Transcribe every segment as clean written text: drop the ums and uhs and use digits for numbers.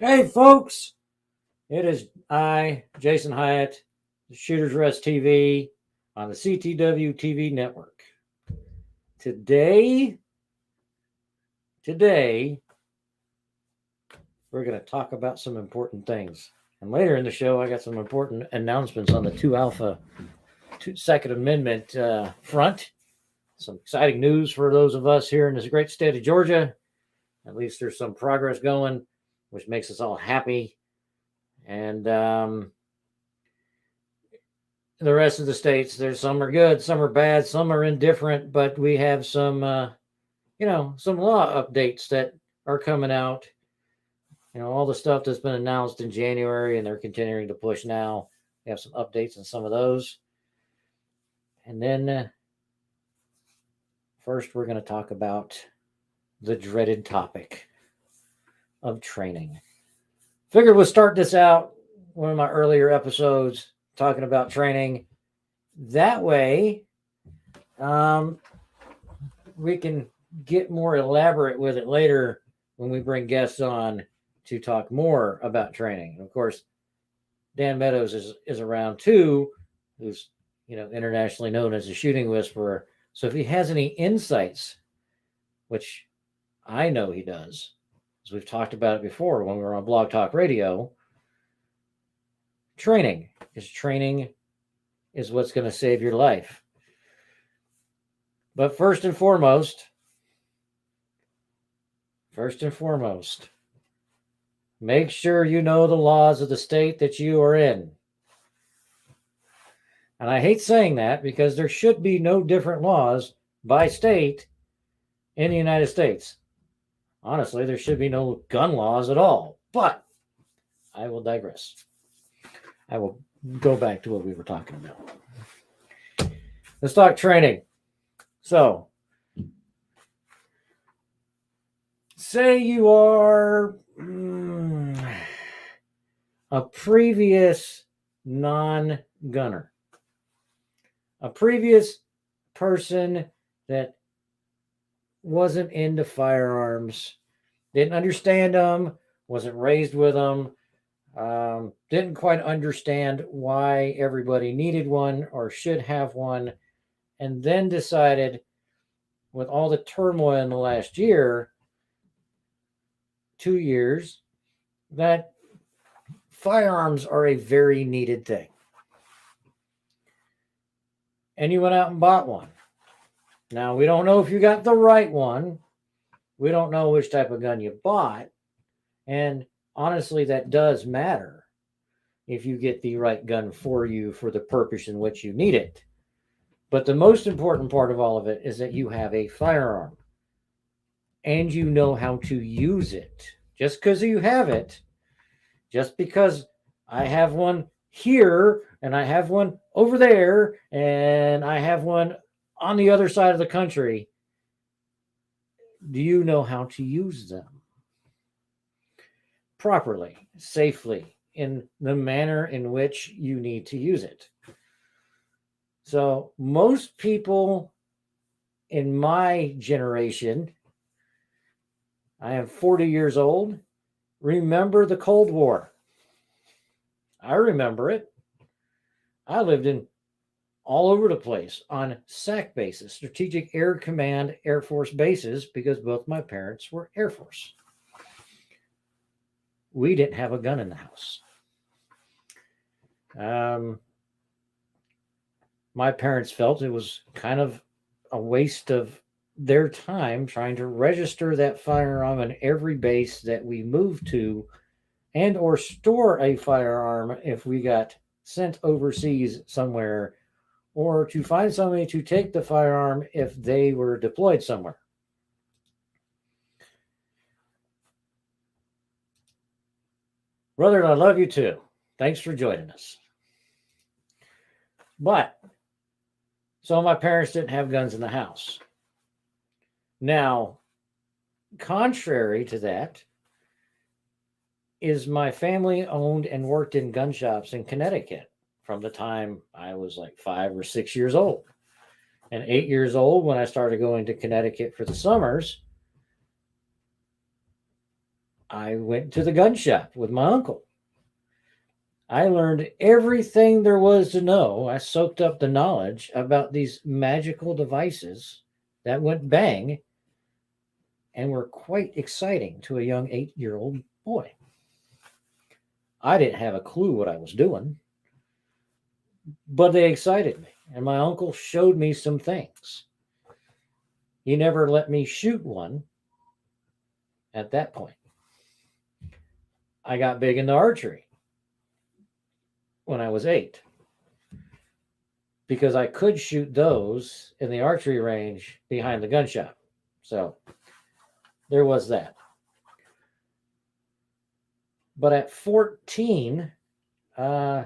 Hey, folks, it is I, Jason Hyatt, Shooters Rest TV on the CTW TV network. Today, we're going to talk about some important things. And later in the show, I got some important announcements on the 2 Alpha Second Amendment front. Some exciting news for those of us here in this great state of Georgia. At least there's some progress going, which makes us all happy. And the rest of the states, there's some are good, some are bad, some are indifferent, but we have some some law updates that are coming out. All the stuff that's been announced in January and they're continuing to push now. We have some updates on some of those. And then first we're going to talk about the dreaded topic of training. Figured we'll start this out one of my earlier episodes talking about training. That way, we can get more elaborate with it later when we bring guests on to talk more about training. And of course, Dan Meadows is around too, who's internationally known as a shooting whisperer. So if he has any insights, which I know he does, as we've talked about it before when we were on Blog Talk Radio, training is what's going to save your life. But first and foremost, make sure you know the laws of the state that you are in. And I hate saying that because there should be no different laws by state in the United States. Honestly, there should be no gun laws at all. But I will digress. I will go back to what we were talking about. Let's talk training. So, say you are a previous non-gunner, a previous person that wasn't into firearms, didn't understand them, wasn't raised with them, didn't quite understand why everybody needed one or should have one, and then decided, with all the turmoil in the last year, 2 years, that firearms are a very needed thing. And you went out and bought one. Now, we don't know if you got the right one. We don't know which type of gun you bought. And honestly, that does matter if you get the right gun for you for the purpose in which you need it. But the most important part of all of it is that you have a firearm and you know how to use it. Just because you have it, just because I have one here and I have one over there and I have one on the other side of the country, do you know how to use them properly, safely, in the manner in which you need to use it? So most people in my generation, I am 40 years old, remember the Cold War. I remember it. I lived in all over the place on SAC bases, Strategic Air Command Air Force bases, because both my parents were Air Force. We didn't have a gun in the house. My parents felt it was kind of a waste of their time trying to register that firearm on every base that we moved to, and or store a firearm if we got sent overseas somewhere, or to find somebody to take the firearm if they were deployed somewhere. Brother, I love you too. Thanks for joining us. But, so my parents didn't have guns in the house. Now, contrary to that, is my family owned and worked in gun shops in Connecticut from the time I was like 5 or 6 years old. And 8 years old, when I started going to Connecticut for the summers, I went to the gun shop with my uncle. I learned everything there was to know. I soaked up the knowledge about these magical devices that went bang and were quite exciting to a young 8-year-old boy. I didn't have a clue what I was doing, but they excited me. And my uncle showed me some things. He never let me shoot one at that point. I got big into archery when I was 8 because I could shoot those in the archery range behind the gun shop. So there was that. But at 14, a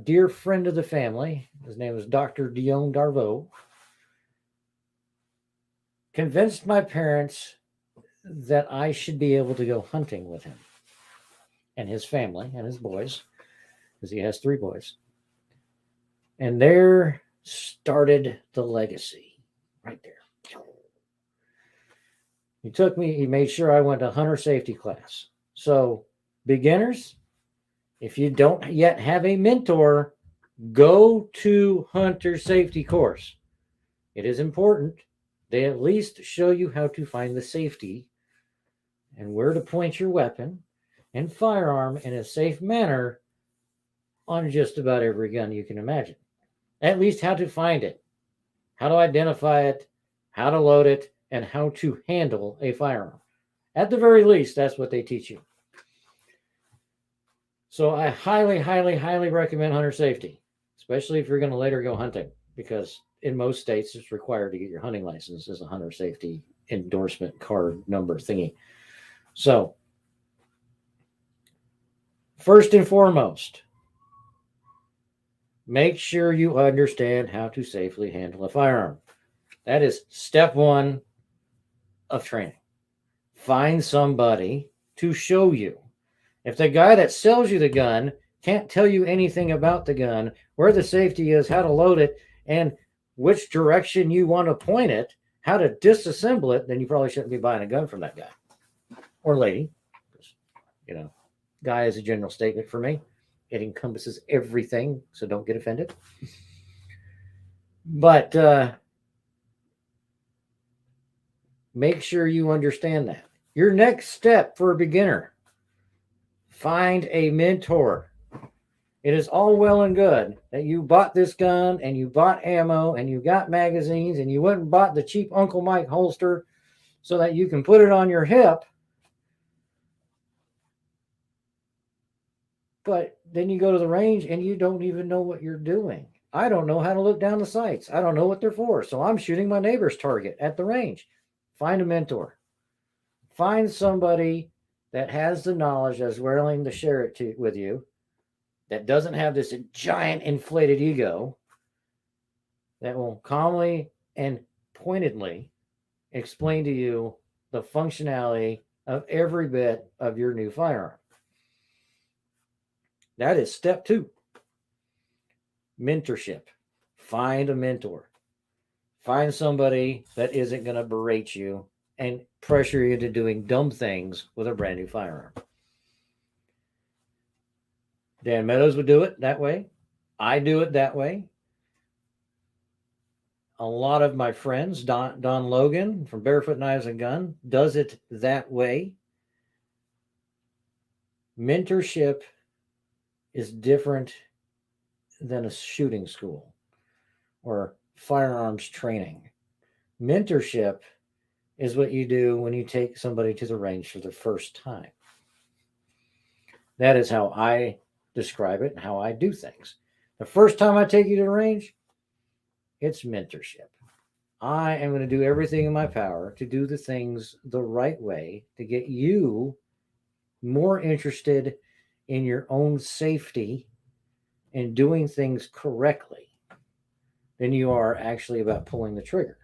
dear friend of the family, his name was Dr. Dion Darvaux, convinced my parents that I should be able to go hunting with him and his family and his boys, because he has 3 boys. And there started the legacy right there. He made sure I went to hunter safety class. So, beginners, if you don't yet have a mentor, go to hunter safety course. It is important. They at least show you how to find the safety and where to point your weapon and firearm in a safe manner on just about every gun you can imagine. At least how to find it, how to identify it, how to load it, and how to handle a firearm. At the very least, that's what they teach you. So I highly, highly, highly recommend hunter safety, especially if you're going to later go hunting, because in most states it's required to get your hunting license as a hunter safety endorsement card number thingy. So first and foremost, make sure you understand how to safely handle a firearm. That is step 1 of training. Find somebody to show you. If the guy that sells you the gun can't tell you anything about the gun, where the safety is, how to load it, and which direction you want to point it, how to disassemble it, then you probably shouldn't be buying a gun from that guy or lady. Guy is a general statement for me. It encompasses everything, so don't get offended. But make sure you understand that. Your next step for a beginner, find a mentor. It is all well and good that you bought this gun and you bought ammo and you got magazines and you went and bought the cheap Uncle Mike holster so that you can put it on your hip. But then you go to the range and you don't even know what you're doing. I don't know how to look down the sights. I don't know what they're for. So I'm shooting my neighbor's target at the range. Find a mentor. Find somebody that has the knowledge, that's willing to share it with you, that doesn't have this giant inflated ego, that will calmly and pointedly explain to you the functionality of every bit of your new firearm. That is step 2. Mentorship. Find a mentor. Find somebody that isn't going to berate you and pressure you into doing dumb things with a brand new firearm. Dan Meadows would do it that way. I do it that way. A lot of my friends, Don Logan from Barefoot Knives and Gun, does it that way. Mentorship is different than a shooting school or firearms training. Mentorship is what you do when you take somebody to the range for the first time. That is how I describe it and how I do things. The first time I take you to the range, it's mentorship. I am going to do everything in my power to do the things the right way to get you more interested in your own safety and doing things correctly than you are actually about pulling the trigger.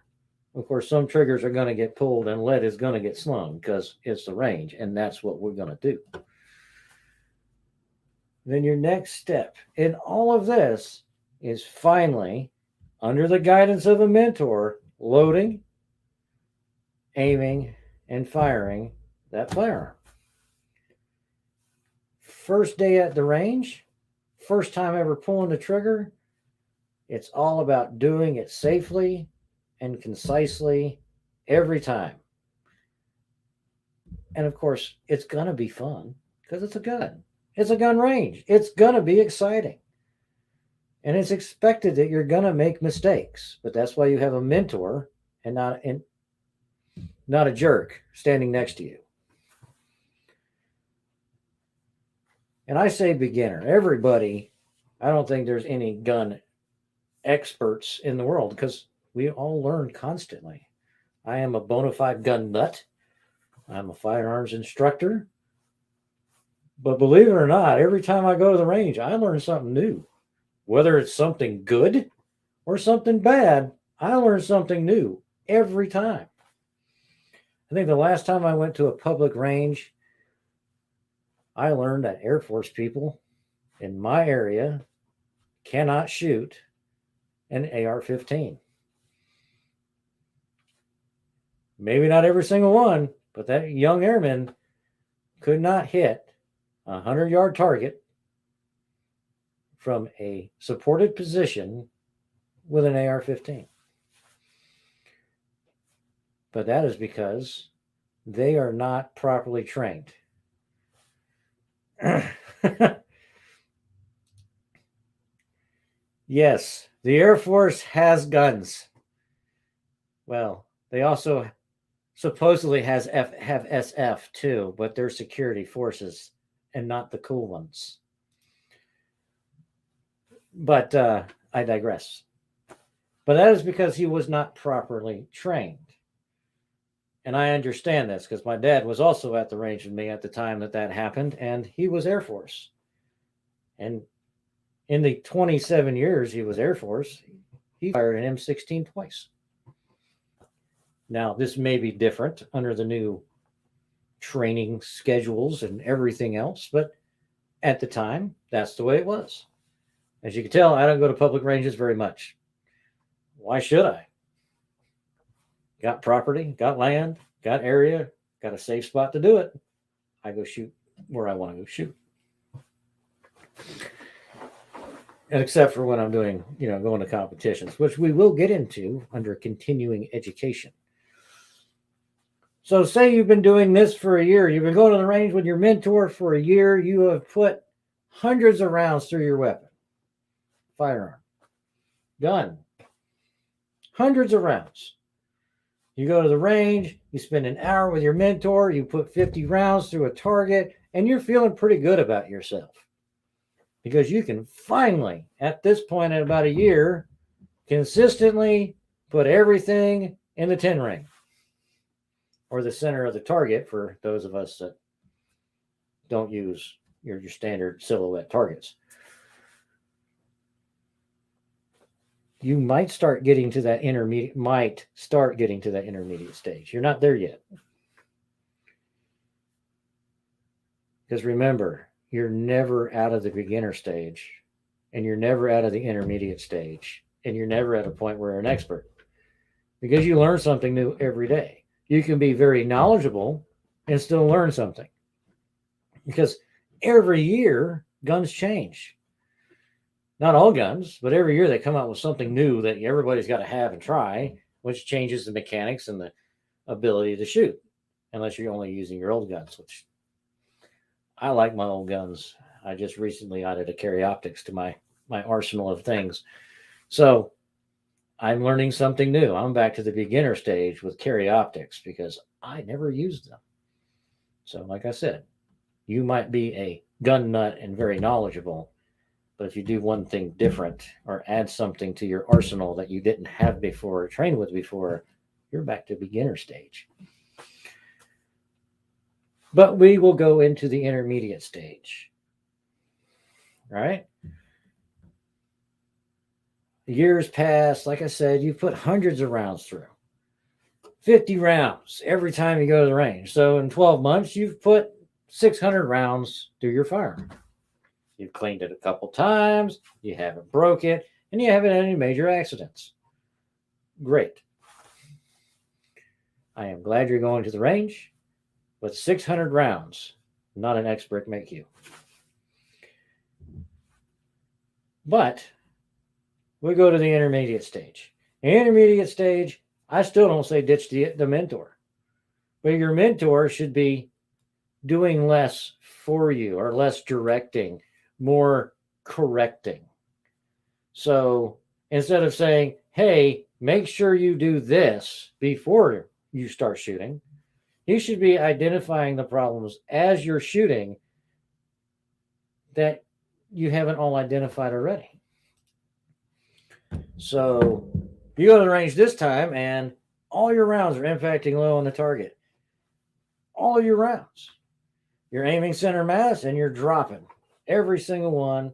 Of course, some triggers are going to get pulled and lead is going to get slung because it's the range, and that's what we're going to do. Then your next step in all of this is finally, under the guidance of a mentor, loading, aiming, and firing that firearm. first day at the range, first time ever pulling the trigger, it's all about doing it safely and concisely every time. And of course, it's going to be fun because it's a gun. It's a gun range. It's going to be exciting. And it's expected that you're going to make mistakes, but that's why you have a mentor and not a jerk standing next to you. And I say beginner. Everybody, I don't think there's any gun experts in the world because we all learn constantly. I am a bona fide gun nut. I'm a firearms instructor. But believe it or not, every time I go to the range, I learn something new. Whether it's something good or something bad, I learn something new every time. I think the last time I went to a public range, I learned that Air Force people in my area cannot shoot an AR-15. Maybe not every single one, but that young airman could not hit a 100-yard target from a supported position with an AR-15. But that is because they are not properly trained. Yes, the Air Force has guns. Well, they also supposedly have SF too, but they're security forces and not the cool ones. But I digress. But that is because he was not properly trained. And I understand this because my dad was also at the range with me at the time that happened, and he was Air Force. And in the 27 years he was Air Force, he fired an M16 twice. Now, this may be different under the new training schedules and everything else, but at the time, that's the way it was. As you can tell, I don't go to public ranges very much. Why should I? Got property, got land, got area, got a safe spot to do it. I go shoot where I want to go shoot. And except for when I'm doing, going to competitions, which we will get into under continuing education. So say you've been doing this for a year. You've been going to the range with your mentor for a year. You have put hundreds of rounds through your weapon, firearm, gun, hundreds of rounds. You go to the range, you spend an hour with your mentor, you put 50 rounds through a target, and you're feeling pretty good about yourself. Because you can finally, at this point in about a year, consistently put everything in the 10 ring. Or the center of the target for those of us that don't use your standard silhouette targets. You might start getting to that intermediate stage. You're not there yet. Because remember, you're never out of the beginner stage, and you're never out of the intermediate stage, and you're never at a point where you're an expert. Because you learn something new every day. You can be very knowledgeable and still learn something. Because every year, guns change. Not all guns, but every year they come out with something new that everybody's got to have and try, which changes the mechanics and the ability to shoot, unless you're only using your old guns, which I like my old guns. I just recently added a carry optics to my arsenal of things. So I'm learning something new. I'm back to the beginner stage with carry optics because I never used them. So like I said, you might be a gun nut and very knowledgeable, but if you do one thing different or add something to your arsenal that you didn't have before or trained with before, you're back to beginner stage. But we will go into the intermediate stage, right? Years pass, like I said, you put hundreds of rounds through. 50 rounds every time you go to the range. So in 12 months, you've put 600 rounds through your firearm. You've cleaned it a couple times, you haven't broke it, and you haven't had any major accidents. Great. I am glad you're going to the range, but 600 rounds, not an expert make you. But we go to the intermediate stage. The intermediate stage, I still don't say ditch the mentor, but your mentor should be doing less for you or less directing, more correcting. So instead of saying, hey, make sure you do this before you start shooting, you should be identifying the problems as you're shooting that you haven't all identified already. So you go to the range this time and all your rounds are impacting low on the target. All of your rounds. You're aiming center mass and you're dropping. Every single one,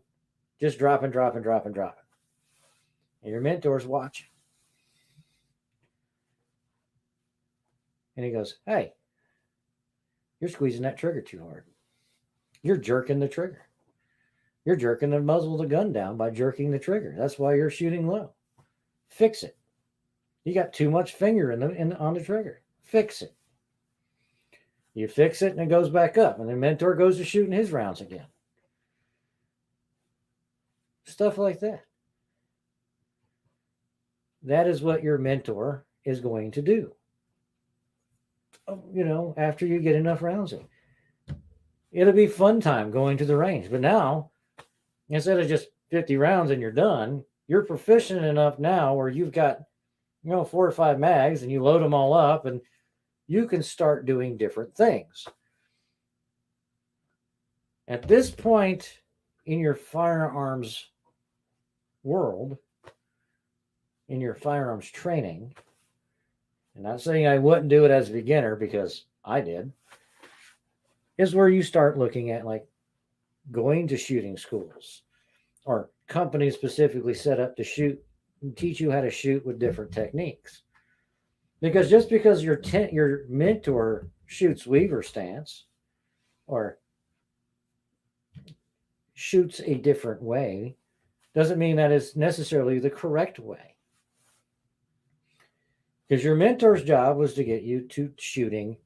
just dropping. And your mentor's watching. And he goes, hey, you're squeezing that trigger too hard. You're jerking the trigger. You're jerking the muzzle of the gun down by jerking the trigger. That's why you're shooting low. Fix it. You got too much finger on the trigger. Fix it. You fix it and it goes back up. And the mentor goes to shooting his rounds again. Stuff like that. That is what your mentor is going to do. You know, after you get enough rounds in. It'll be fun time going to the range. But now, instead of just 50 rounds and you're done, you're proficient enough now where you've got, 4 or 5 mags and you load them all up and you can start doing different things. At this point in your firearms world, in your firearms training, and not saying I wouldn't do it as a beginner because I did, is where you start looking at like going to shooting schools or companies specifically set up to shoot and teach you how to shoot with different techniques. Because just because your mentor shoots Weaver stance or shoots a different way doesn't mean that is necessarily the correct way. Because your mentor's job was to get you to shooting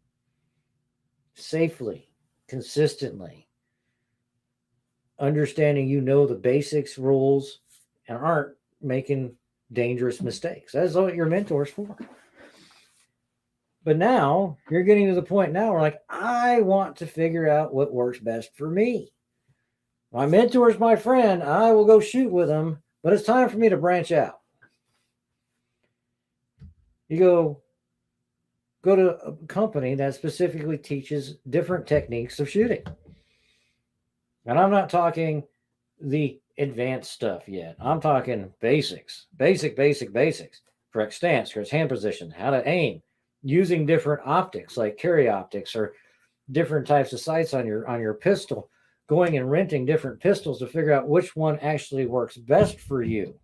safely, consistently, understanding the basics, rules, and aren't making dangerous mistakes. That's what your mentor's for. But now you're getting to the point now where like, I want to figure out what works best for me. My mentor's my friend. I will go shoot with him, but it's time for me to branch out. You go to a company that specifically teaches different techniques of shooting. And I'm not talking the advanced stuff yet. I'm talking basics, basics. Correct stance, correct hand position, how to aim, using different optics like carry optics or different types of sights on your pistol, going and renting different pistols to figure out which one actually works best for you.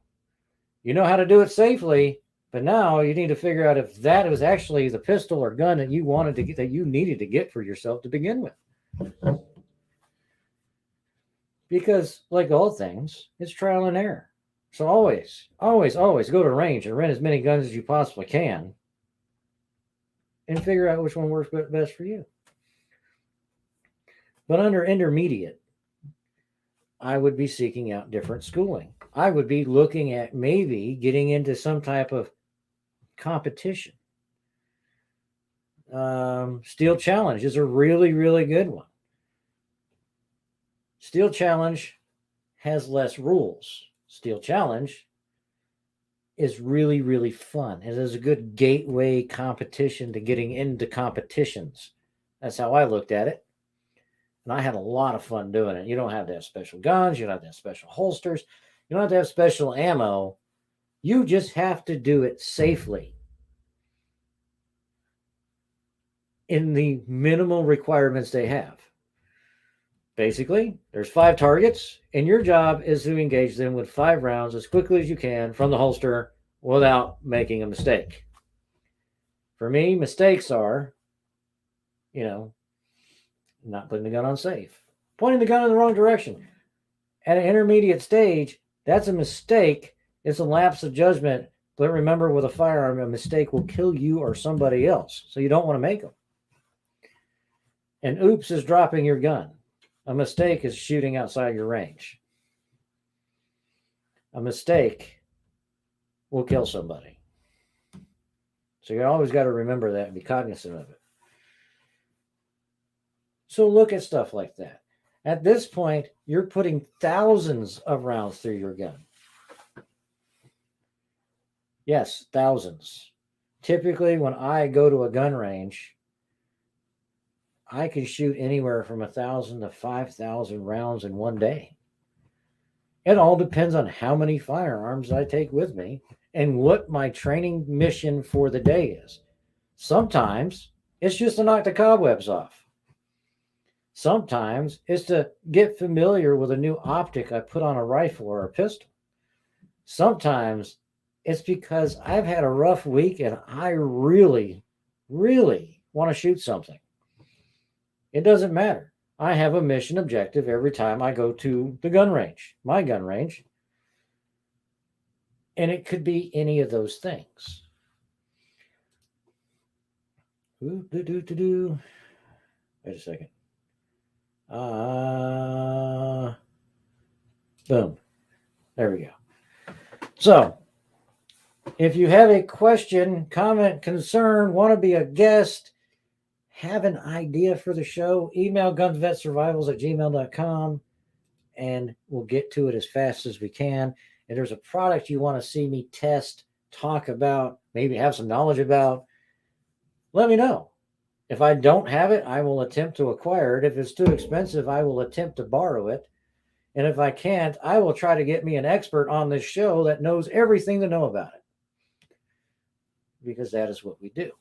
You know how to do it safely, but now you need to figure out if that was actually the pistol or gun that you wanted to get, that you needed to get for yourself to begin with. Because like all things, it's trial and error. So always go to range and rent as many guns as you possibly can and figure out which one works best for you. But under intermediate, I would be seeking out different schooling. I would be looking at maybe getting into some type of competition. Steel Challenge is a really, really good one. Steel Challenge has less rules. Steel Challenge is really, really fun. It is a good gateway competition to getting into competitions. That's how I looked at it. And I had a lot of fun doing it. You don't have to have special guns. You don't have to have special holsters. You don't have to have special ammo. You just have to do it safely in the minimal requirements they have. Basically, there's 5 targets, and your job is to engage them with 5 rounds as quickly as you can from the holster without making a mistake. For me, mistakes are, not putting the gun on safe, pointing the gun in the wrong direction. At an intermediate stage, that's a mistake. It's a lapse of judgment. But remember, with a firearm, a mistake will kill you or somebody else. So you don't want to make them. And oops is dropping your gun. A mistake is shooting outside your range. a mistake will kill somebody. So you always got to remember that and be cognizant of it. So look at stuff like that. At this point, you're putting thousands of rounds through your gun. Yes, thousands. Typically, when I go to a gun range, I can shoot anywhere from 1,000 to 5,000 rounds in one day. It all depends on how many firearms I take with me and what my training mission for the day is. Sometimes it's just to knock the cobwebs off. Sometimes it's to get familiar with a new optic I put on a rifle or a pistol. Sometimes it's because I've had a rough week and I really, really want to shoot something. It doesn't matter. I have a mission objective every time I go to the gun range, my gun range. And it could be any of those things. Wait a second. Boom. There we go. So, if you have a question, comment, concern, want to be a guest, have an idea for the show, email gunsvetsurvivals@gmail.com and we'll get to it as fast as we can. If there's a product you want to see me test, talk about, maybe have some knowledge about, let me know. If I don't have it, I will attempt to acquire it. If it's too expensive, I will attempt to borrow it. And if I can't, I will try to get me an expert on this show that knows everything to know about it. Because that is what we do.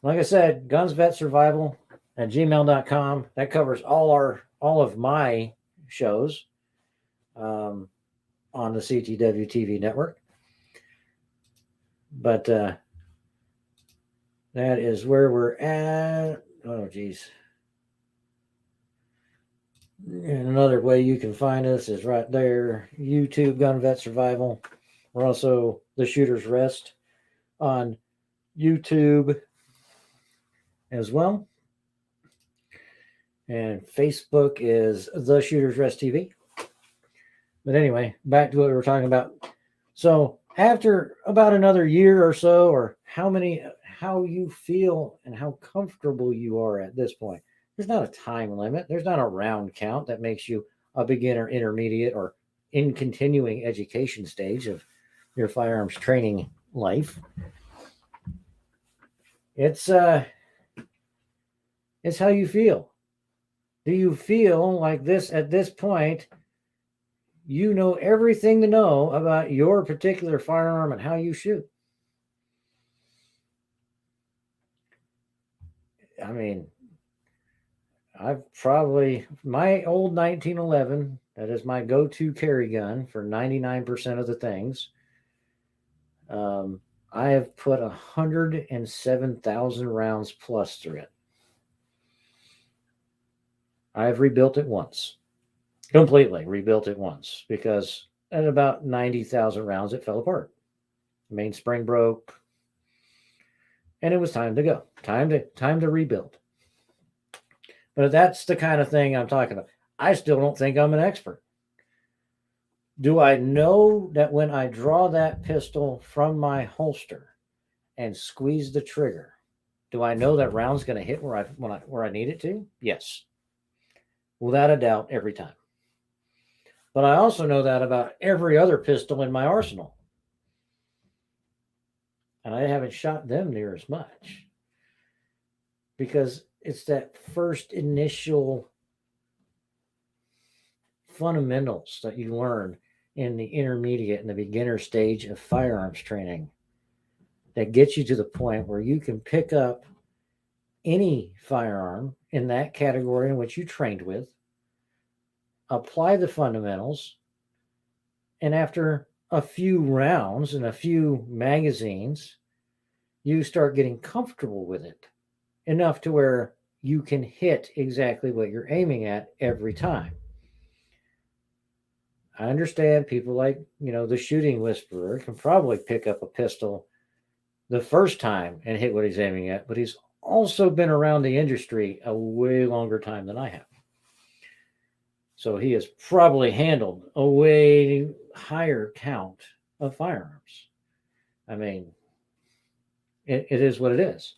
Like I said, gunsvetsurvival@gmail.com. That covers all of my shows on the CTW TV network. But that is where we're at. Oh, geez. And another way you can find us is right there, YouTube Gun Vet Survival. We're also The Shooter's Rest on YouTube as well. And Facebook is The Shooter's Rest TV. But anyway, back to what we were talking about. So after about another year or so, or how you feel and how comfortable you are at this point, there's not a time limit. There's not a round count that makes you a beginner, intermediate, or in continuing education stage of your firearms training life. It's how you feel. Do you feel like this at this point? You know everything to know about your particular firearm and how you shoot. I mean, my old 1911, that is my go-to carry gun for 99% of the things. I have put 107,000 rounds plus through it. I've rebuilt it once. Completely rebuilt it once because at about 90,000 rounds, it fell apart. The main spring broke and it was time to go. Time to rebuild. But that's the kind of thing I'm talking about. I still don't think I'm an expert. Do I know that when I draw that pistol from my holster and squeeze the trigger, do I know that round's going to hit where I need it to? Yes. Without a doubt, every time. But I also know that about every other pistol in my arsenal. And I haven't shot them near as much. Because it's that first initial fundamentals that you learn in the intermediate and the beginner stage of firearms training that gets you to the point where you can pick up any firearm in that category in which you trained with, apply the fundamentals, and after a few rounds and a few magazines, you start getting comfortable with it enough to where you can hit exactly what you're aiming at every time. I understand people like, the shooting whisperer can probably pick up a pistol the first time and hit what he's aiming at, but he's also been around the industry a way longer time than I have. So he has probably handled a way higher count of firearms. I mean, it is what it is.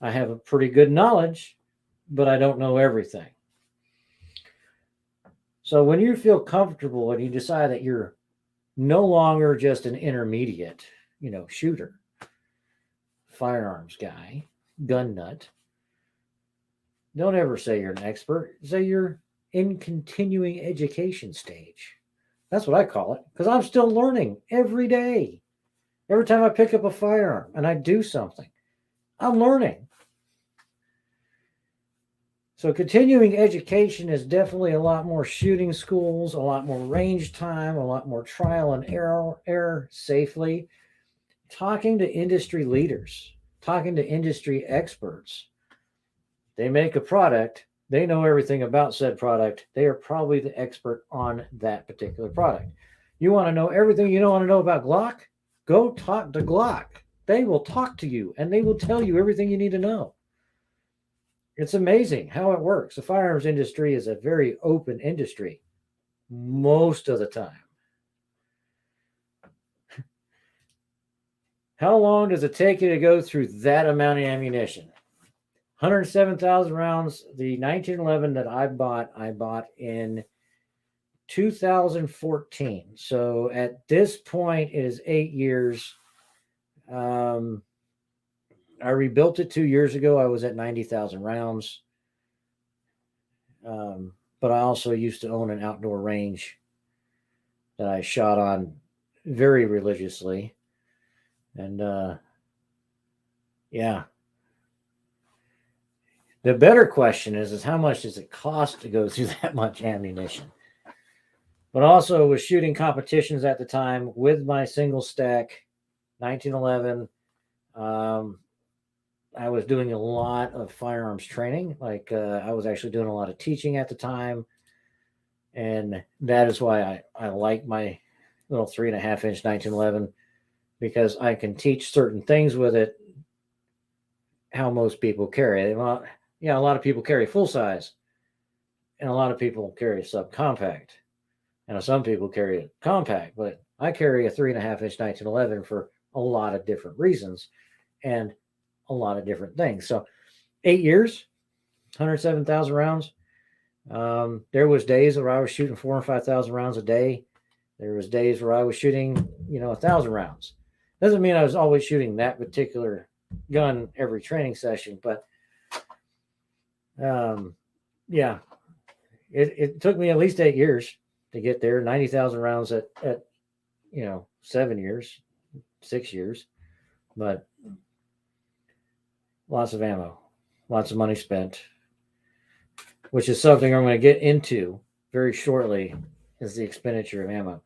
I have a pretty good knowledge, but I don't know everything. So when you feel comfortable and you decide that you're no longer just an intermediate, shooter, firearms guy, gun nut, don't ever say you're an expert. Say you're in continuing education stage. That's what I call it, because I'm still learning every day. Every time I pick up a firearm and I do something, I'm learning. So continuing education is definitely a lot more shooting schools, a lot more range time, a lot more trial and error safely. Talking to industry leaders, talking to industry experts. They make a product, they know everything about said product. They are probably the expert on that particular product. You want to know everything you don't want to know about Glock? Go talk to Glock. They will talk to you and they will tell you everything you need to know. It's amazing how it works. The firearms industry is a very open industry most of the time. How long does it take you to go through that amount of ammunition? 107,000 rounds. The 1911 that I bought in 2014. So at this point, it is 8 years. I rebuilt it 2 years ago. I was at 90,000 rounds. But I also used to own an outdoor range that I shot on very religiously. And yeah. The better question is how much does it cost to go through that much ammunition? But also was shooting competitions at the time with my single stack 1911. I was doing a lot of firearms training. Like I was actually doing a lot of teaching at the time. And that is why I like my little 3.5-inch 1911, because I can teach certain things with it, how most people carry it. Well, a lot of people carry full size, and a lot of people carry subcompact, and some people carry it compact. But I carry a 3.5-inch 1911 for a lot of different reasons and a lot of different things. So 8 years, 107,000 rounds. There was days where I was shooting 4,000 or 5,000 rounds a day. There was days where I was shooting, 1,000 rounds. Doesn't mean I was always shooting that particular gun every training session, but yeah, it took me at least 8 years to get there. 90,000 rounds at 7 years, 6 years, but lots of ammo, lots of money spent, which is something I'm going to get into very shortly, is the expenditure of ammo.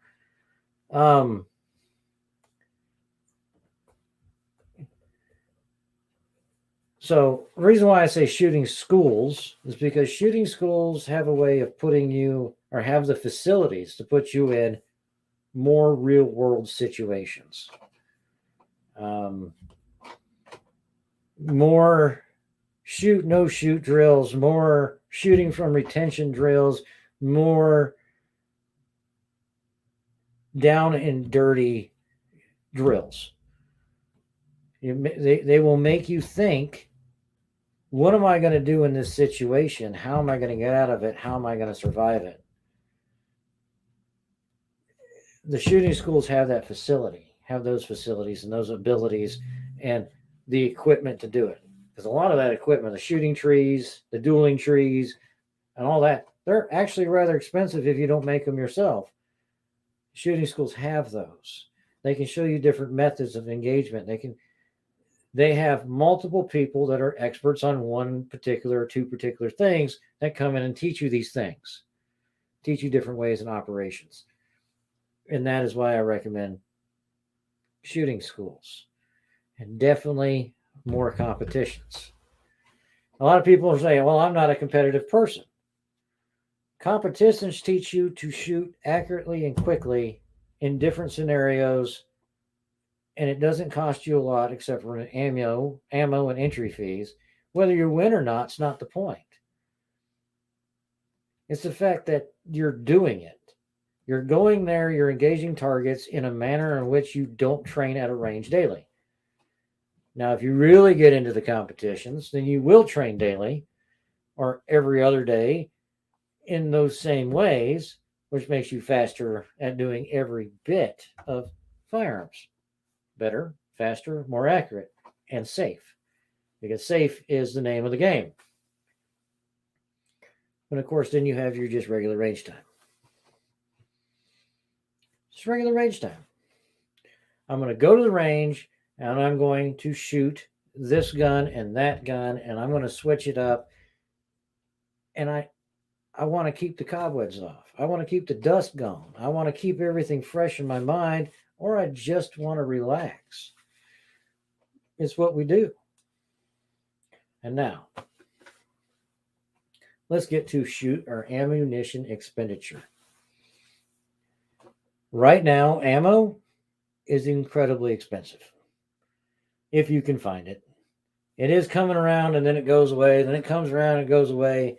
So the reason why I say shooting schools is because shooting schools have a way of putting you, or have the facilities to put you in more real world situations. More shoot, no shoot drills, more shooting from retention drills, more down and dirty drills. They will make you think, what am I going to do in this situation? How am I going to get out of it? How am I going to survive it? The shooting schools have that facility, have those facilities and those abilities and the equipment to do it. Because a lot of that equipment, the shooting trees, the dueling trees, and all that, they're actually rather expensive if you don't make them yourself. Shooting schools have those. They can show you different methods of engagement. They have multiple people that are experts on one particular or two particular things that come in and teach you these things, teach you different ways and operations. And that is why I recommend shooting schools, and definitely more competitions. A lot of people say, well, I'm not a competitive person. Competitions teach you to shoot accurately and quickly in different scenarios, and it doesn't cost you a lot except for ammo and entry fees. Whether you win or not, it's not the point. It's the fact that you're doing it. You're going there, you're engaging targets in a manner in which you don't train at a range daily. Now, if you really get into the competitions, then you will train daily or every other day in those same ways, which makes you faster at doing every bit of firearms. Better, faster, more accurate, and safe. Because safe is the name of the game. And of course, then you have your just regular range time. Just regular range time. I'm going to go to the range and I'm going to shoot this gun and that gun, and I'm going to switch it up. And I want to keep the cobwebs off. I want to keep the dust gone. I want to keep everything fresh in my mind, or I just want to relax. It's what we do. And now, let's get to shoot our ammunition expenditure. Right now, ammo is incredibly expensive. If you can find it. It is coming around and then it goes away. Then it comes around and goes away.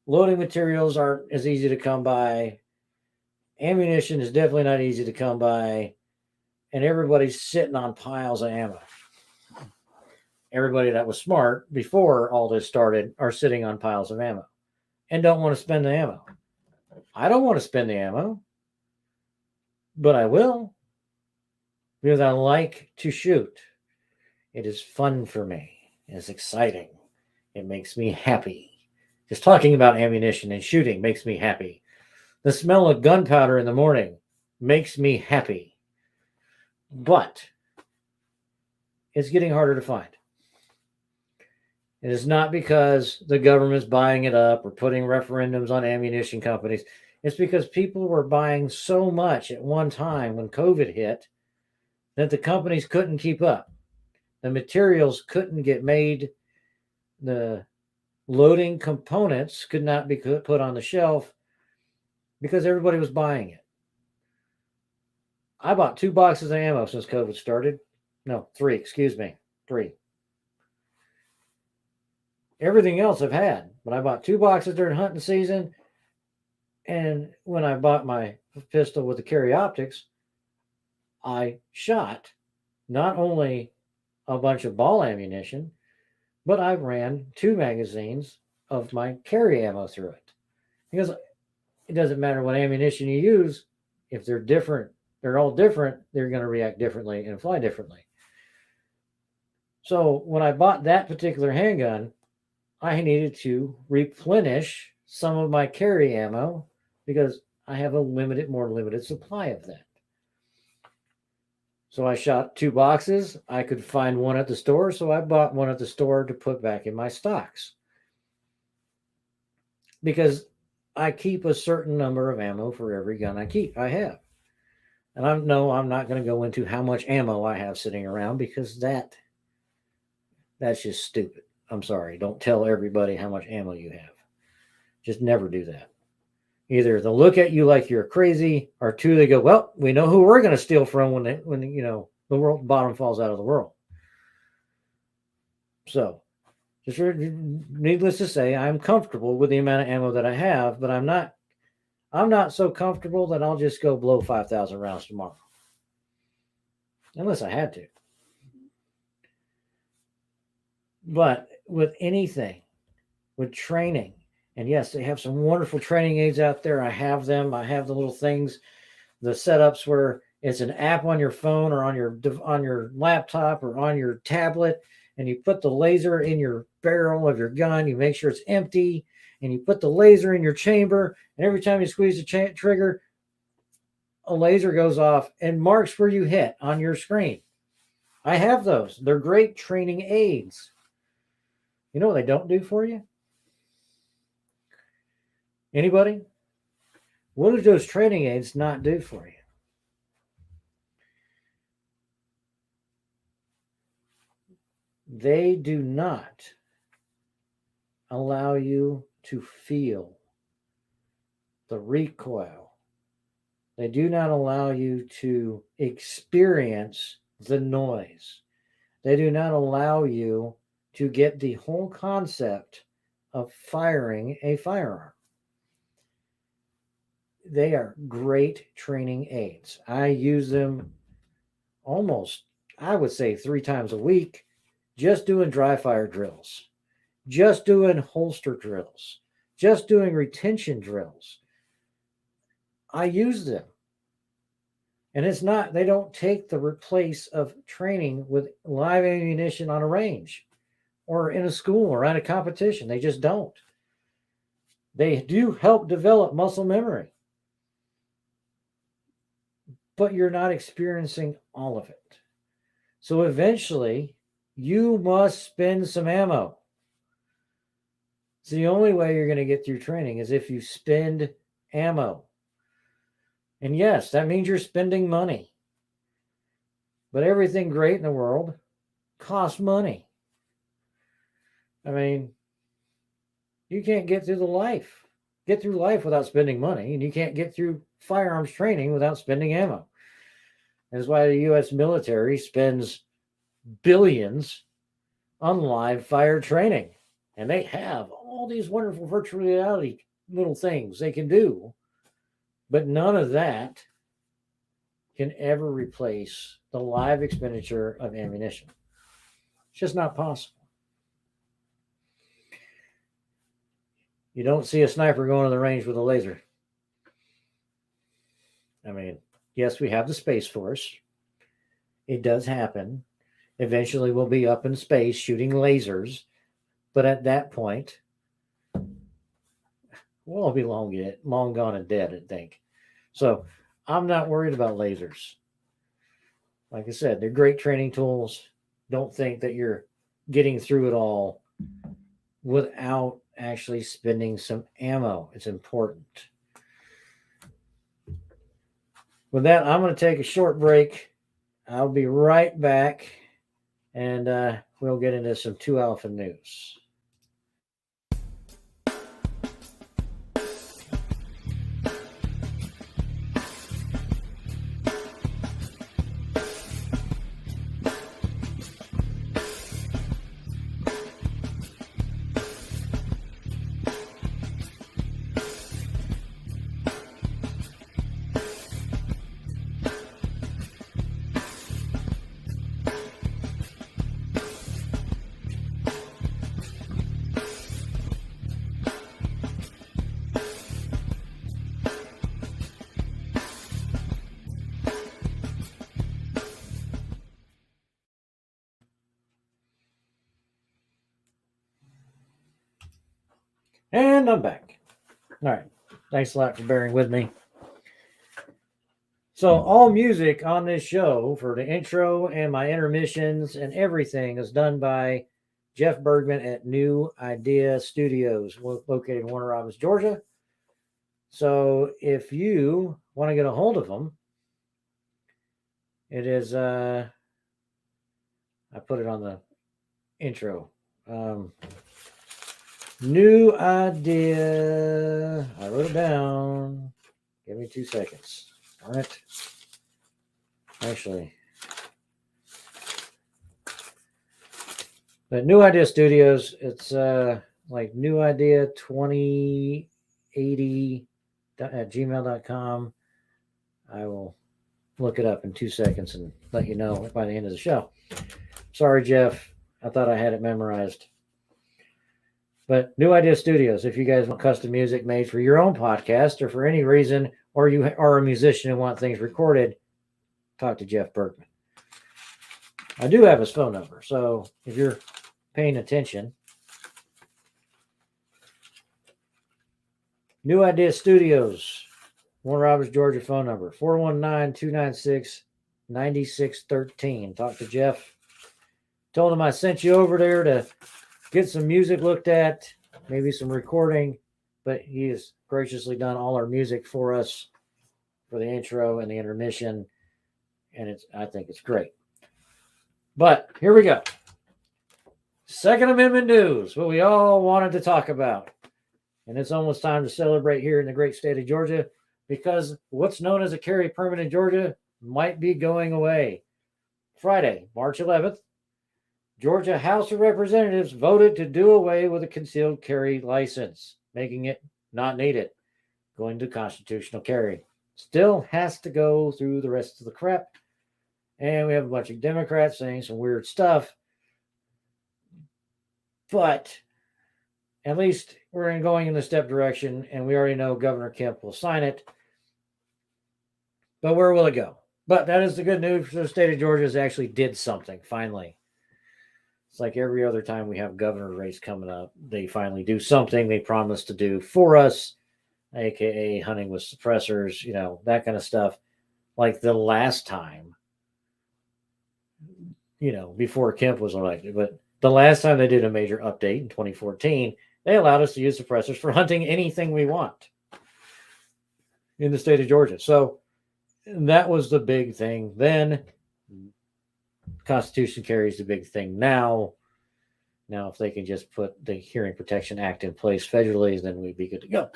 Loading materials aren't as easy to come by. Ammunition is definitely not easy to come by. And everybody's sitting on piles of ammo. Everybody that was smart before all this started are sitting on piles of ammo and don't want to spend the ammo. I don't want to spend the ammo, but I will because I like to shoot. It is fun for me. It's exciting. It makes me happy. Just talking about ammunition and shooting makes me happy. The smell of gunpowder in the morning makes me happy. But it's getting harder to find. It is not because the government's buying it up or putting referendums on ammunition companies. It's because people were buying so much at one time when COVID hit that the companies couldn't keep up. The materials couldn't get made. The loading components could not be put on the shelf because everybody was buying it. I bought 2 boxes of ammo since COVID started. No, 3, excuse me. 3. Everything else I've had, but I bought 2 boxes during hunting season. And when I bought my pistol with the carry optics, I shot not only a bunch of ball ammunition, but I ran 2 magazines of my carry ammo through it. Because it doesn't matter what ammunition you use, if they're different, they're all different, they're going to react differently and fly differently. So when I bought that particular handgun, I needed to replenish some of my carry ammo because I have a more limited supply of that. So I shot 2 boxes. I could find one at the store, so I bought one at the store to put back in my stocks. Because I keep a certain number of ammo for every gun I have. And I'm not going to go into how much ammo I have sitting around because that's just stupid. I'm sorry. Don't tell everybody how much ammo you have. Just never do that. Either they'll look at you like you're crazy, or 2, they go, well, we know who we're going to steal from when the world bottom falls out of the world. So, just needless to say, I'm comfortable with the amount of ammo that I have, but I'm not so comfortable that I'll just go blow 5,000 rounds tomorrow. Unless I had to. But with anything, with training, and yes, they have some wonderful training aids out there. I have them. I have the little things, the setups where it's an app on your phone or on your laptop or on your tablet, and you put the laser in your barrel of your gun. You make sure it's empty, and you put the laser in your chamber, and every time you squeeze the trigger, a laser goes off and marks where you hit on your screen. I have those. They're great training aids. You know what they don't do for you? Anybody? What do those training aids not do for you? They do not allow you to feel the recoil. They do not allow you to experience the noise. They do not allow you to get the whole concept of firing a firearm. they are great training aids. I use them almost, I would say, 3 times a week, just doing dry fire drills, just doing holster drills, just doing retention drills. I use them. And it's not, they don't take the replace of training with live ammunition on a range or in a school or at a competition. They just don't. They do help develop muscle memory, but you're not experiencing all of it. So eventually, you must spend some ammo. It's the only way you're going to get through training is if you spend ammo. And yes, that means you're spending money. But everything great in the world costs money. I mean, you can't get through life without spending money, and you can't get through firearms training without spending ammo. That's why the U.S. military spends billions on live fire training. And they have all these wonderful virtual reality little things they can do. But none of that can ever replace the live expenditure of ammunition. It's just not possible. You don't see a sniper going to the range with a laser. I mean, yes, we have the Space Force. It does happen. Eventually, we'll be up in space shooting lasers. But at that point, we'll all be long gone and dead, I think. So I'm not worried about lasers. Like I said, they're great training tools. Don't think that you're getting through it all without actually spending some ammo. It's important. With that, I'm going to take a short break. I'll be right back, and we'll get into some 2 Alpha news. And I'm back. All right. Thanks a lot for bearing with me. So all music on this show for the intro and my intermissions and everything is done by Jeff Bergman at New Idea Studios, located in Warner Robins, Georgia. So if you want to get a hold of them, it is, I put it on the intro. New Idea. I wrote it down. Give me 2 seconds. All right. Actually, but New Idea Studios, it's like New Idea 2080 at gmail.com. I will look it up in 2 seconds and let you know by the end of the show. Sorry, Jeff. I thought I had it memorized. But New Idea Studios, if you guys want custom music made for your own podcast or for any reason, or you are a musician and want things recorded, talk to Jeff Bergman. I do have his phone number, so if you're paying attention. New Idea Studios, Warner Robins, Georgia phone number, 419-296-9613. Talk to Jeff. Told him I sent you over there to get some music looked at, maybe some recording, but he has graciously done all our music for us for the intro and the intermission, and I think it's great. But here we go. Second Amendment news, what we all wanted to talk about. And it's almost time to celebrate here in the great state of Georgia, because what's known as a carry permit in Georgia might be going away. Friday, March 11th, Georgia House of Representatives voted to do away with a concealed carry license, making it not needed. going to constitutional carry. Still has to go through the rest of the crap. And we have a bunch of Democrats saying some weird stuff. But at least we're going in the step direction, and we already know Governor Kemp will sign it. But where will it go? But that is the good news for the state of Georgia, is actually did something, finally. It's like every other time we have governor race coming up, they finally do something they promised to do for us, aka hunting with suppressors, that kind of stuff. Like the last time, before Kemp was elected, but the last time they did a major update in 2014, they allowed us to use suppressors for hunting anything we want in the state of Georgia. So that was the big thing then. Constitution carries the big thing now. Now, if they can just put the Hearing Protection Act in place federally, then we'd be good to go.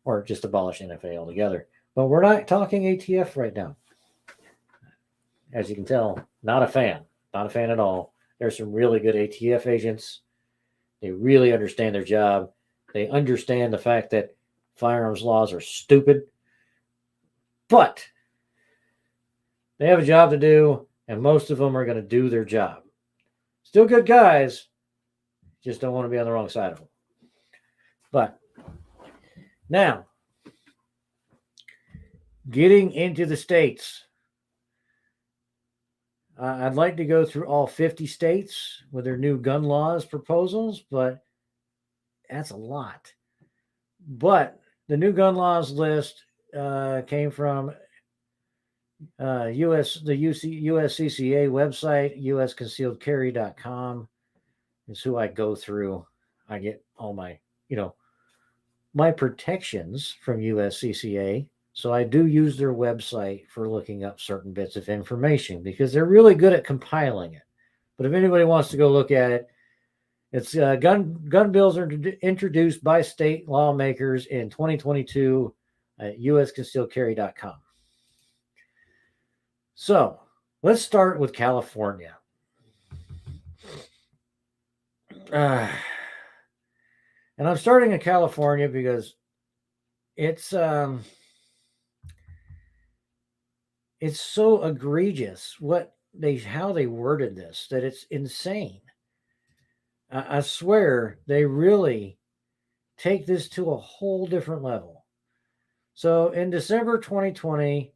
Or just abolish NFA altogether. But we're not talking ATF right now. As you can tell, not a fan. Not a fan at all. There's some really good ATF agents. They really understand their job. They understand the fact that firearms laws are stupid. But they have a job to do, and most of them are going to do their job. Still good guys, just don't want to be on the wrong side of them. But now, getting into the states. I'd like to go through all 50 states with their new gun laws proposals, but that's a lot. But the new gun laws list came from USCCA website, usconcealedcarry.com is who I go through. I get all my, my protections from USCCA. So I do use their website for looking up certain bits of information because they're really good at compiling it. But if anybody wants to go look at it, it's gun bills are introduced by state lawmakers in 2022 at usconcealedcarry.com. So let's start with California. And I'm starting in California because it's so egregious how they worded this that it's insane. I swear they really take this to a whole different level. So in December 2020,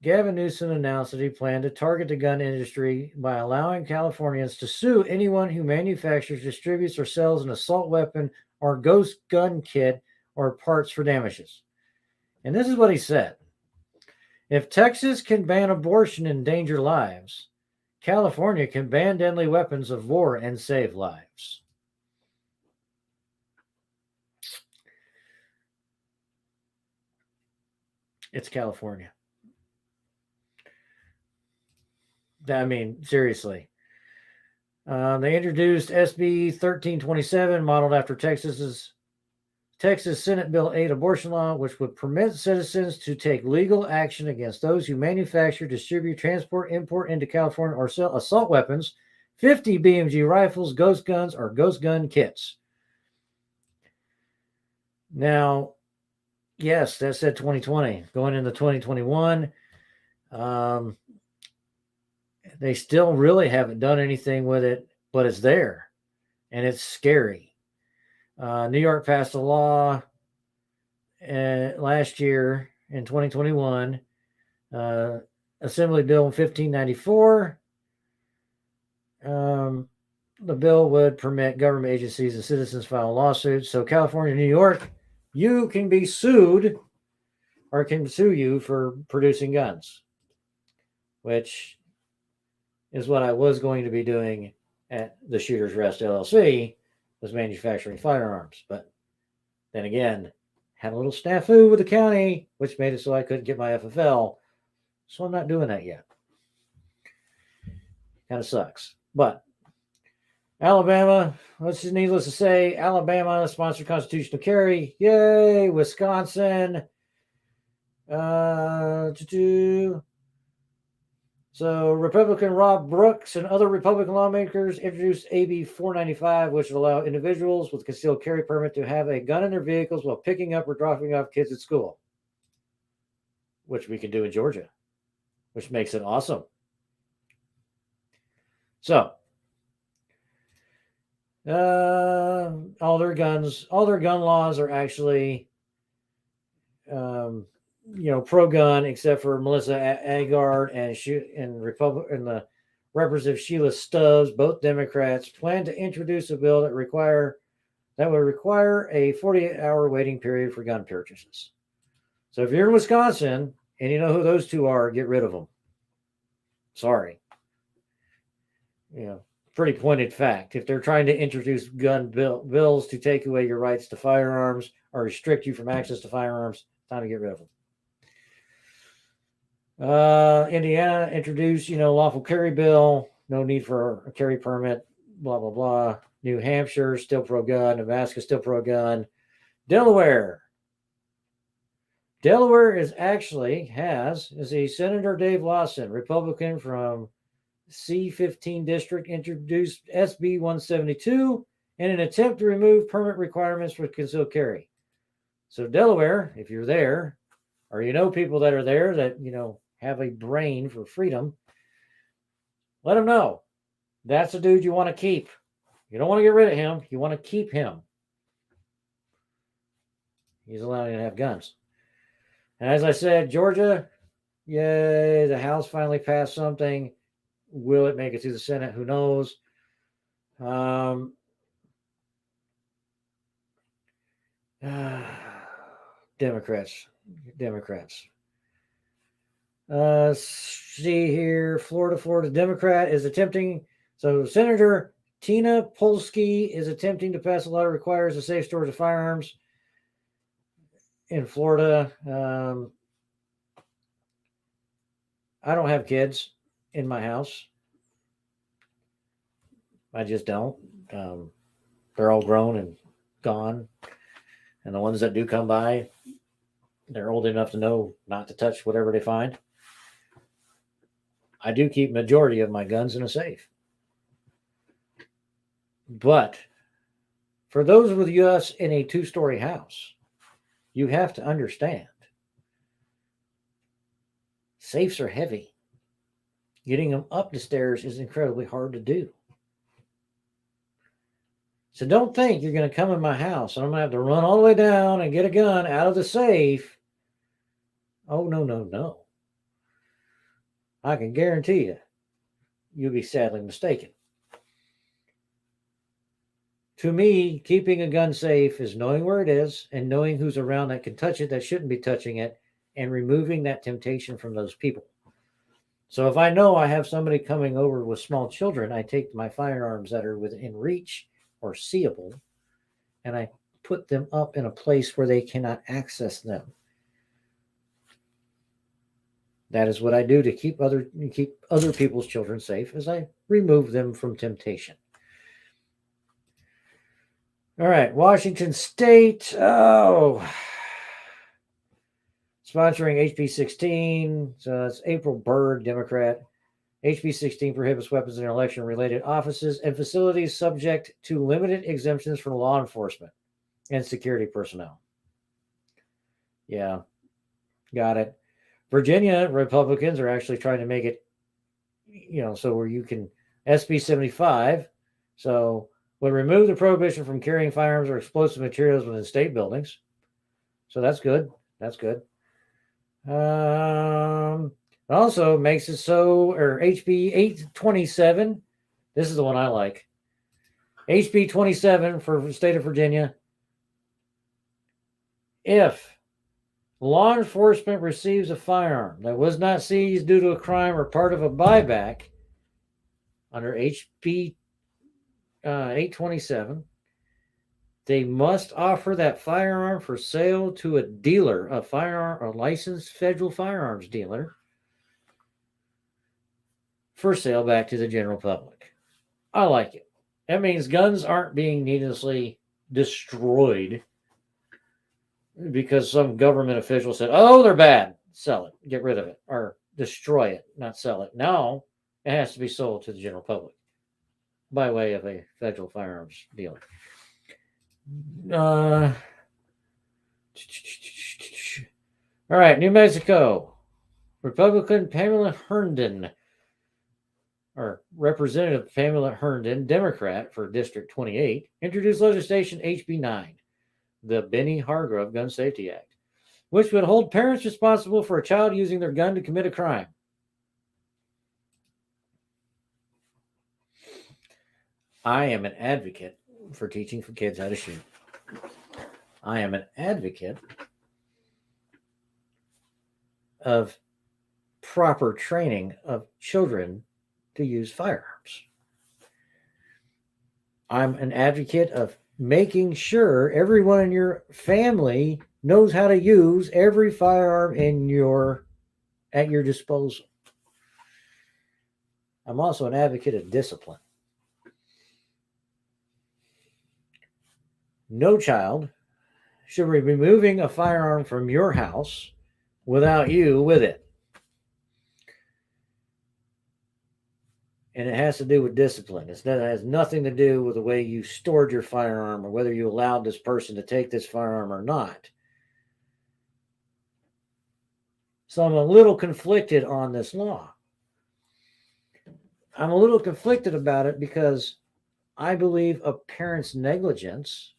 Gavin Newsom announced that he planned to target the gun industry by allowing Californians to sue anyone who manufactures, distributes, or sells an assault weapon or ghost gun kit or parts for damages. And this is what he said. If Texas can ban abortion and endanger lives, California can ban deadly weapons of war and save lives. It's California. I mean, seriously. They introduced SB 1327, modeled after Texas Senate Bill 8 abortion law, which would permit citizens to take legal action against those who manufacture, distribute, transport, import into California, or sell assault weapons, 50 BMG rifles, ghost guns, or ghost gun kits. Now, yes, that said 2020. Going into 2021, they still really haven't done anything with it, but it's there, and it's scary. New York passed a law last year in 2021, Assembly Bill 1594. The bill would permit government agencies and citizens file lawsuits. So California, New York, you can be sued or can sue you for producing guns, which is what I was going to be doing at the Shooters Rest LLC, was manufacturing firearms. But then again, had a little snafu with the county, which made it so I couldn't get my FFL. So I'm not doing that yet. Kind of sucks. But Alabama, needless to say, Alabama sponsored constitutional carry. Yay! Wisconsin. So Republican Rob Brooks and other Republican lawmakers introduced AB 495, which would allow individuals with concealed carry permit to have a gun in their vehicles while picking up or dropping off kids at school, which we can do in Georgia, which makes it awesome. So all their gun laws are actually pro-gun, except for Melissa Agard and the Representative Sheila Stubbs, both Democrats, plan to introduce a bill that would require a 48-hour waiting period for gun purchases. So if you're in Wisconsin and you know who those two are, get rid of them. Sorry. Pretty pointed fact. If they're trying to introduce gun bills to take away your rights to firearms or restrict you from access to firearms, time to get rid of them. Indiana introduced, lawful carry bill, no need for a carry permit, blah, blah, blah. New Hampshire, still pro-gun. Nebraska, still pro-gun. Delaware is a Senator Dave Lawson, Republican from C15 district, introduced SB 172 in an attempt to remove permit requirements for concealed carry. So Delaware, if you're there, or people that are there that, have a brain for freedom, let them know. That's a dude you want to keep. You don't want to get rid of him. You want to keep him. He's allowed to have guns. And as I said, Georgia, yay, the House finally passed something. Will it make it to the Senate? Who knows? Democrats. See here, Florida Democrat is attempting. So Senator Tina Polsky is attempting to pass a law that requires a safe storage of firearms in Florida. I don't have kids in my house. I just don't. They're all grown and gone. And the ones that do come by, they're old enough to know not to touch whatever they find. I do keep majority of my guns in a safe. But for those with us in a 2-story house, you have to understand, safes are heavy. Getting them up the stairs is incredibly hard to do. So don't think you're going to come in my house and I'm going to have to run all the way down and get a gun out of the safe. Oh, no. I can guarantee you'll be sadly mistaken. To me, keeping a gun safe is knowing where it is and knowing who's around that can touch it, that shouldn't be touching it, and removing that temptation from those people. So if I know I have somebody coming over with small children, I take my firearms that are within reach or seeable, and I put them up in a place where they cannot access them. That is what I do to keep other people's children safe, as I remove them from temptation. All right, Washington State. Sponsoring HB 16. So that's April Byrd, Democrat. HB 16 prohibits weapons in election-related offices and facilities subject to limited exemptions for law enforcement and security personnel. Yeah, got it. Virginia Republicans are actually trying to make it, so where you can SB 75. So would remove the prohibition from carrying firearms or explosive materials within state buildings. So that's good. Also makes it so, or HB 827. This is the one I like. HB 27 for the state of Virginia. If law enforcement receives a firearm that was not seized due to a crime or part of a buyback under HB 827, they must offer that firearm for sale to a dealer, a licensed federal firearms dealer, for sale back to the general public. I like it. That means guns aren't being needlessly destroyed because some government official said, oh, they're bad. Sell it. Get rid of it. Or destroy it, not sell it. Now it has to be sold to the general public by way of a federal firearms dealer. All right, New Mexico. Republican Pamela Herndon, or Representative Pamela Herndon, Democrat for District 28, introduced legislation HB 9, the Benny Hargrove Gun Safety Act, which would hold parents responsible for a child using their gun to commit a crime. I am an advocate for teaching for kids how to shoot. I am an advocate of proper training of children to use firearms. I'm an advocate of making sure everyone in your family knows how to use every firearm at your disposal. I'm also an advocate of discipline. No child should be removing a firearm from your house without you with it. And it has to do with discipline. It has nothing to do with the way you stored your firearm or whether you allowed this person to take this firearm or not. So I'm a little conflicted on this law. I'm a little conflicted about it because I believe a parent's negligence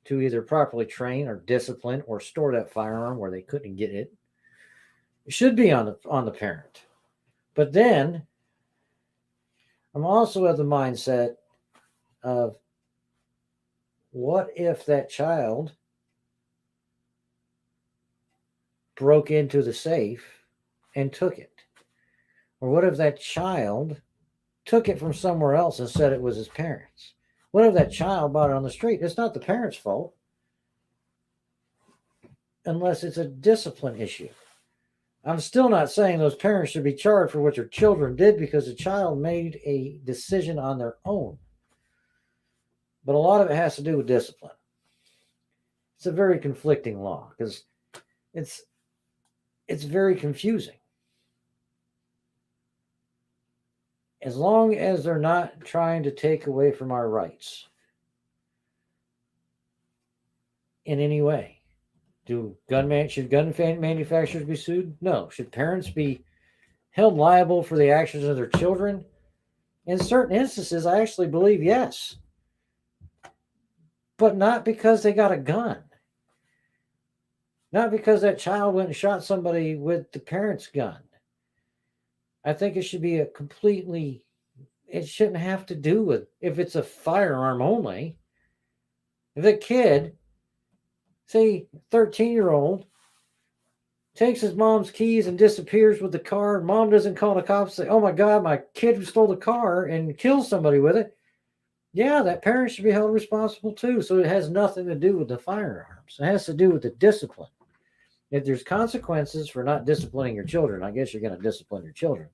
to either properly train or discipline or store that firearm where they couldn't get it should be on the parent. But then I'm also of the mindset of what if that child broke into the safe and took it? Or what if that child took it from somewhere else and said it was his parents'? What if that child bought it on the street? It's not the parents' fault unless it's a discipline issue. I'm still not saying those parents should be charged for what their children did because the child made a decision on their own. But a lot of it has to do with discipline. It's a very conflicting law because it's very confusing. As long as they're not trying to take away from our rights in any way. Should gun manufacturers be sued? No. Should parents be held liable for the actions of their children? In certain instances, I actually believe yes. But not because they got a gun. Not because that child went and shot somebody with the parent's gun. I think it should be it shouldn't have to do with if it's a firearm only. If a kid, say 13-year-old, takes his mom's keys and disappears with the car, and mom doesn't call the cops and say, oh my God, my kid stole the car and killed somebody with it. Yeah, that parent should be held responsible too. So it has nothing to do with the firearms. It has to do with the discipline. If there's consequences for not disciplining your children, I guess you're going to discipline your children.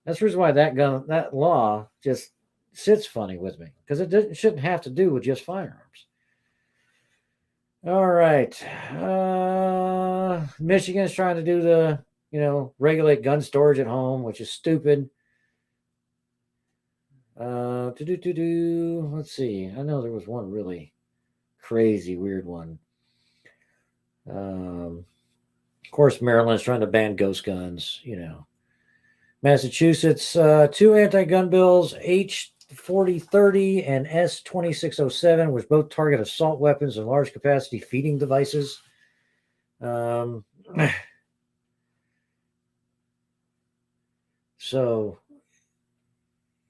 That's the reason why that law just sits funny with me, because it shouldn't have to do with just firearms. All right. Michigan's trying to do regulate gun storage at home, which is stupid. Let's see. I know there was one really crazy, weird one. Of course, Maryland's trying to ban ghost guns, Massachusetts, two anti-gun bills, H4030 and S2607, which both target assault weapons and large capacity feeding devices. So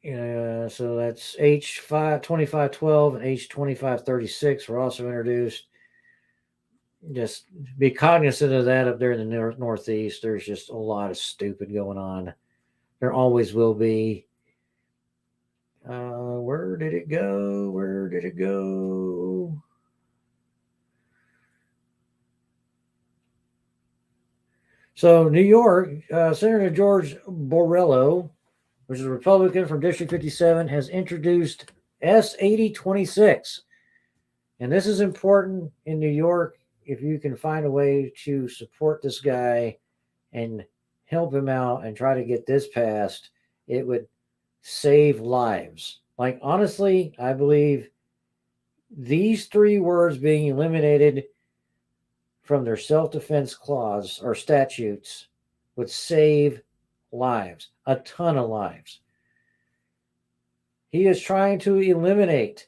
that's H2512 and H2536 were also introduced. Just be cognizant of that up there in the Northeast. There's just a lot of stupid going on. There always will be. Where did it go? So New York, Senator George Borrello, which is a Republican from District 57, has introduced S8026. And this is important in New York if you can find a way to support this guy and help him out and try to get this passed, it would save lives. Like, honestly, I believe these 3 words being eliminated from their self-defense clause or statutes would save lives, a ton of lives. He is trying to eliminate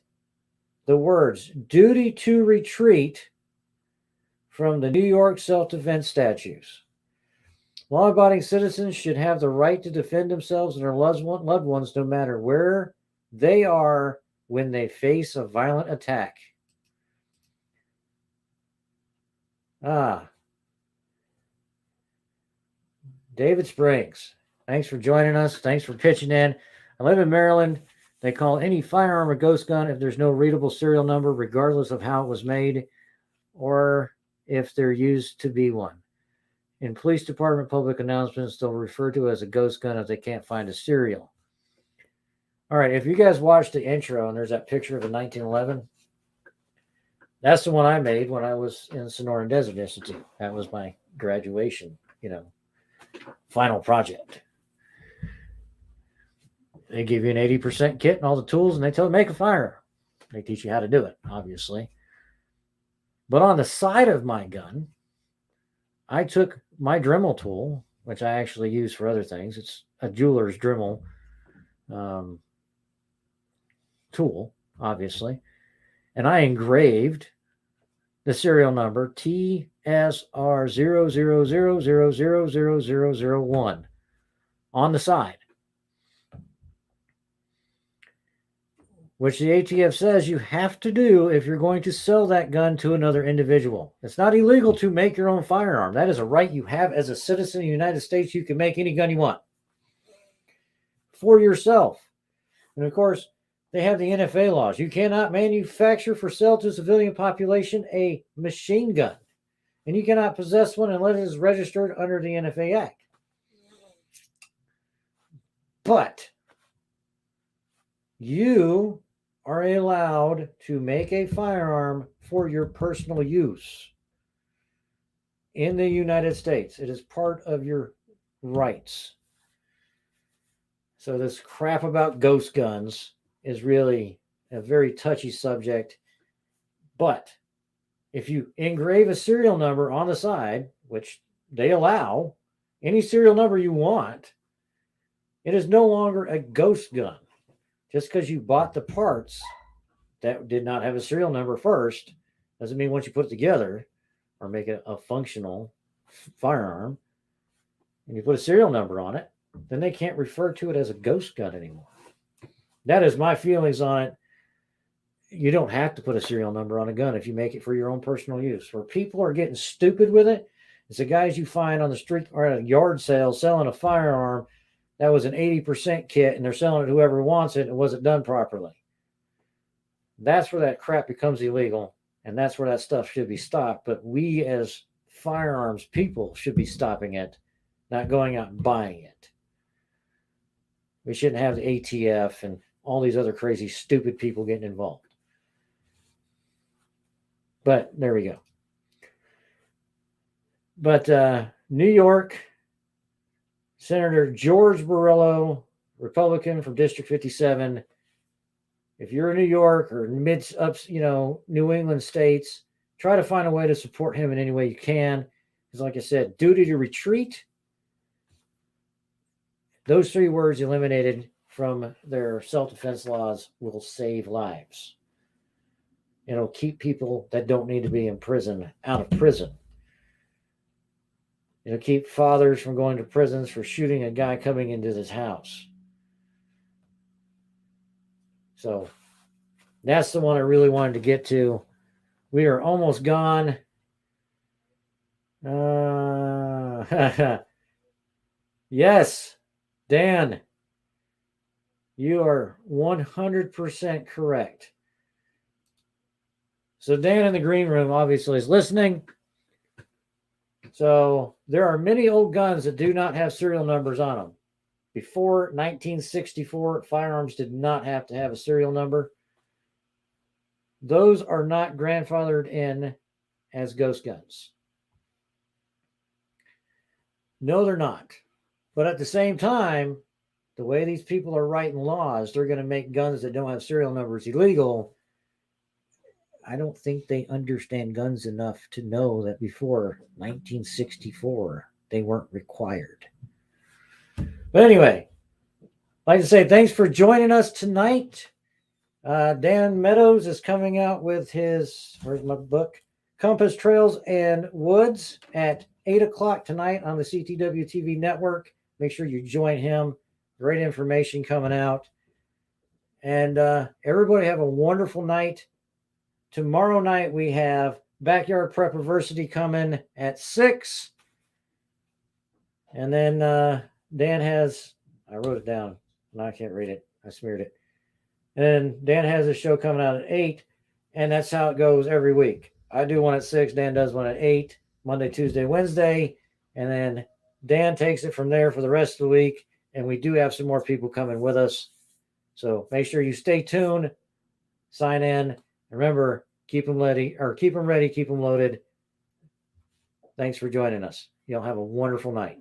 the words duty to retreat from the New York self-defense statutes. Law-abiding citizens should have the right to defend themselves and their loved ones no matter where they are when they face a violent attack. David Springs, thanks for joining us. Thanks for pitching in. I live in Maryland. They call any firearm a ghost gun if there's no readable serial number, regardless of how it was made or if there used to be one. In police department public announcements, they'll refer to it as a ghost gun if they can't find a serial. All right, if you guys watched the intro and there's that picture of a 1911, that's the one I made when I was in Sonoran Desert Institute. That was my graduation, final project. They give you an 80% kit and all the tools, and they tell you make a firearm. They teach you how to do it, obviously. But on the side of my gun, I took my Dremel tool, which I actually use for other things. It's a jeweler's Dremel tool, obviously. And I engraved the serial number TSR0000000001 on the side, which the ATF says you have to do if you're going to sell that gun to another individual. It's not illegal to make your own firearm. That is a right you have as a citizen of the United States. You can make any gun you want for yourself. And of course, they have the NFA laws. You cannot manufacture for sale to civilian population a machine gun. And you cannot possess one unless it is registered under the NFA Act. But you are allowed to make a firearm for your personal use in the United States. It is part of your rights. So this crap about ghost guns is really a very touchy subject. But if you engrave a serial number on the side, which they allow, any serial number you want, it is no longer a ghost gun. Just because you bought the parts that did not have a serial number first, doesn't mean once you put it together or make it a functional firearm, and you put a serial number on it, then they can't refer to it as a ghost gun anymore. That is my feelings on it. You don't have to put a serial number on a gun if you make it for your own personal use. Where people are getting stupid with it, it's the guys you find on the street or at a yard sale selling a firearm that was an 80% kit, and they're selling it to whoever wants it, and it wasn't done properly. That's where that crap becomes illegal, and that's where that stuff should be stopped. But we as firearms people should be stopping it, not going out and buying it. We shouldn't have the ATF and all these other crazy, stupid people getting involved. But there we go. But New York, Senator George Borrello, Republican from District 57. If you're in New York or New England states, try to find a way to support him in any way you can. Because like I said, duty to retreat, those 3 words eliminated from their self-defense laws will save lives. It'll keep people that don't need to be in prison out of prison. It'll keep fathers from going to prisons for shooting a guy coming into this house. So that's the one I really wanted to get to. We are almost gone. Yes, Dan, you are 100% correct. So Dan in the green room obviously is listening. So there are many old guns that do not have serial numbers on them. Before 1964, firearms did not have to have a serial number. Those are not grandfathered in as ghost guns. No, they're not. But at the same time, the way these people are writing laws, they're going to make guns that don't have serial numbers illegal. I don't think they understand guns enough to know that before 1964, they weren't required. But anyway, I'd like to say thanks for joining us tonight. Dan Meadows is coming out with his, where's my book? Compass Trails and Woods at 8 o'clock tonight on the CTW TV network. Make sure you join him. Great information coming out. And everybody have a wonderful night. Tomorrow night we have Backyard Prepperversity coming at 6. And then Dan has, I wrote it down. No, I can't read it. I smeared it. And Dan has a show coming out at 8. And that's how it goes every week. I do one at 6. Dan does one at 8. Monday, Tuesday, Wednesday. And then Dan takes it from there for the rest of the week. And we do have some more people coming with us. So make sure you stay tuned. Sign in. Remember, keep them ready, keep them loaded. Thanks for joining us. Y'all have a wonderful night.